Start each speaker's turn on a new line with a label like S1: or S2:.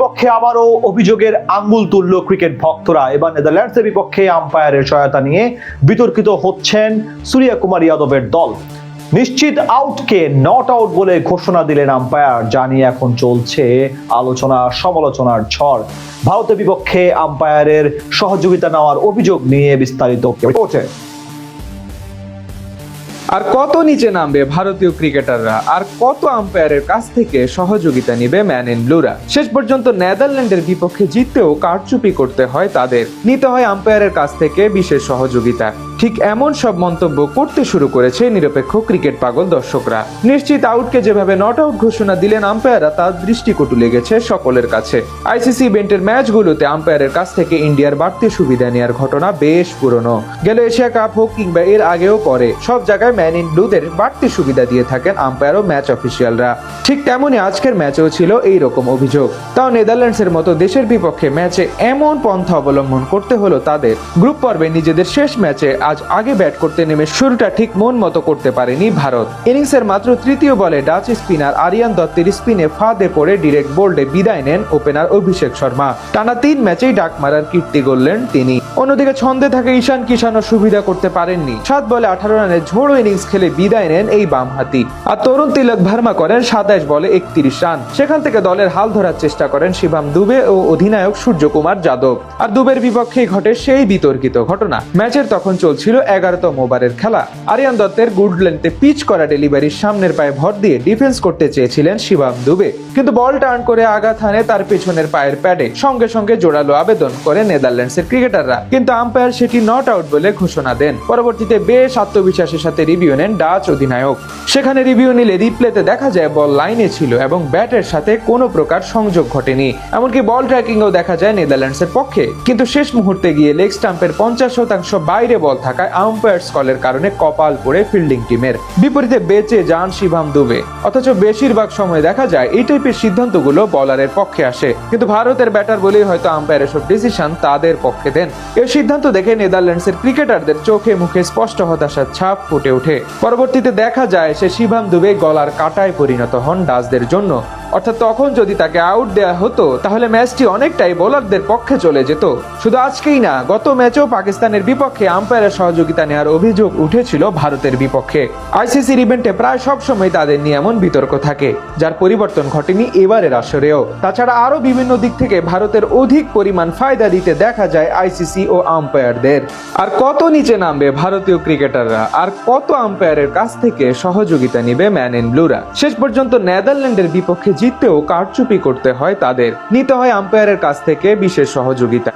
S1: বিপক্ষে আবারও অভিযোগের আঙ্গুল তুলল ক্রিকেট ভক্তরা। এবার নেদারল্যান্ডসের বিপক্ষে আম্পায়ারের সহায়তা নিয়ে বিতর্কিত হচ্ছেন সূর্য কুমার যাদবের দল। নিশ্চিত আউটকে নট আউট বলে ঘোষণা দিলেন আম্পায়ার, যা নিয়ে এখন চলছে আলোচনা সমালোচনার ঝড়। ভারতের বিপক্ষে আম্পায়ারের সহযোগিতা নেওয়ার অভিযোগ নিয়ে বিস্তারিত হচ্ছে।
S2: আর কত নিচে নামবে ভারতীয় ক্রিকেটাররা, আর কত আম্পায়ারের কাছ থেকে সহযোগিতা নিবে ম্যান ইন ব্লুরা। শেষ পর্যন্ত নেদারল্যান্ডের বিপক্ষে জিততেও কারচুপি করতে হয় তাদের, নিতে হয় আম্পায়ারের কাছ থেকে বিশেষ সহযোগিতা। ঠিক এমন সব মন্তব্য করতে শুরু করেছে নিরপেক্ষ ক্রিকেট পাগল দর্শকরা। নিশ্চিত আউটকে যেভাবে নট আউট ঘোষণা দিলেন আম্পায়াররা, তার দৃষ্টিকটু লেগেছে সকলের কাছে। আইসিসি ইভেন্টের ম্যাচগুলোতে আম্পায়ারের কাছ থেকে ইন্ডিয়ার বাড়তি সুবিধা নেওয়ার ঘটনা বেশ পুরনো। গেল এশিয়া কাপ হোক কিংবা এর আগেও পরে, সব জায়গায় ম্যান ইন ব্লুদের বাড়তি সুবিধা দিয়ে থাকেন আম্পায়ার ও ম্যাচ অফিসিয়ালরা। ঠিক তেমনই আজকের ম্যাচেও ছিল এই রকম অভিযোগ। তাও নেদারল্যান্ডসের মতো দেশের বিপক্ষে ম্যাচে এমন পন্থা অবলম্বন করতে হলো তাদের। গ্রুপ পর্বে নিজেদের শেষ ম্যাচে আজ আগে ব্যাট করতে নেমে শুরুটা ঠিক মন মতো করতে পারেনি ভারত। ইনিংসের মাত্র তৃতীয় বলে ডাচ স্পিনার আরিয়ান দত্তের স্পিনে ফাঁদে পড়ে ডিরেক্ট বোল্ডে বিদায় নেন ওপেনার অভিষেক শর্মা। টানা 3 ম্যাচেই ডাক মারার কীর্তি গড়লেন তিনি। অন্যদিকে ছন্দে থাকা ঈশান কিষানও সুবিধা করতে পারেননি। 7 বলে 18 রানের ঝোড়ো ইনিংস খেলে বিদায় নেন এই বামহাতি। আর তরুণ তিলক ভার্মা করেন 27 বলে 31 রান। সেখান থেকে দলের হাল ধরার চেষ্টা করেন শিবম দুবে ও অধিনায়ক সূর্য কুমার যাদব। আর দুবের বিপক্ষেই ঘটে সেই বিতর্কিত ঘটনা। ম্যাচের তখন চলছিল 11তম ওভারের খেলা। আরিয়ান দত্তের গুড লেন্থে পিচ করা ডেলিভারির সামনের পায়ে ভর দিয়ে ডিফেন্স করতে চেয়েছিলেন শিবম দুবে, কিন্তু বল টার্ন করে আঘাত হানে তার পেছনের পায়ের প্যাডে। সঙ্গে সঙ্গে জোরালো আবেদন করে নেদারল্যান্ডসের ক্রিকেটাররা, কিন্তু আম্পায়ার সেটি নট আউট বলে ঘোষণা দেন। পরবর্তীতে বেশ আত্মবিশ্বাসের সাথে রিভিউ নেন ডাচ অধিনায়ক। সেখানে রিভিউ নিলে রিপ্লেতে দেখা যায় বল লাইনে ছিল এবং ব্যাটের সাথে কোনো প্রকার সংযোগ ঘটেনি। এমনকি বল ট্র্যাকিংও দেখা যায় নেদারল্যান্ডসের পক্ষে। কিন্তু শেষ মুহূর্তে গিয়ে লেগ স্টাম্পের 50% বাইরে বল থাকায় আম্পায়ার্স কলের কারণে কপাল পড়ে ফিল্ডিং টিমের। বিপরীতে বেঁচে যান শিবম দুবে। অথচ বেশিরভাগ সময় দেখা যায় এই টাইপের সিদ্ধান্তগুলো বলারের পক্ষে আসে, কিন্তু ভারতের ব্যাটার বলেই হয়তো আম্পায়ারের সব ডিসিশন তাদের পক্ষে দেন। এই সিদ্ধান্ত দেখে নেদারল্যান্ডসের ক্রিকেটারদের চোখে মুখে স্পষ্ট হতাশার ছাপ ফুটে ওঠে। পরবর্তীতে দেখা যায় সে শিবম দুবে গলার কাঁটায় পরিণত হন ডাচদের জন্য। অর্থাৎ তখন যদি তাকে আউট দেয়া হতো তাহলে ম্যাচটি অনেকটাই বোলারদের পক্ষে চলে যেত। শুধু আজকেই না, গত ম্যাচেও পাকিস্তানের বিপক্ষে আম্পায়ারের সহযোগিতা নেওয়ার অভিযোগ উঠেছিল ভারতের বিপক্ষে। আইসিসির ইভেন্টে প্রায় সব সময় তাদের নিয়ে এমন বিতর্ক থাকে, যার পরিবর্তন ঘটেনি এবারের আসরেও। তাছাড়া আরো বিভিন্ন দিক থেকে ভারতের অধিক পরিমাণ ফায়দা দিতে দেখা যায় আইসিসি ও আম্পায়ারদের। আর কত নিচে নামবে ভারতীয় ক্রিকেটাররা, আর কত আম্পায়ারের কাছ থেকে সহযোগিতা নিবে ম্যান ইন ব্লুরা। শেষ পর্যন্ত নেদারল্যান্ডের বিপক্ষে জিততেও কারচুপি করতে হয় তাদের, নিতে হয় আম্পায়ারের কাছ থেকে বিশেষ সহযোগিতা।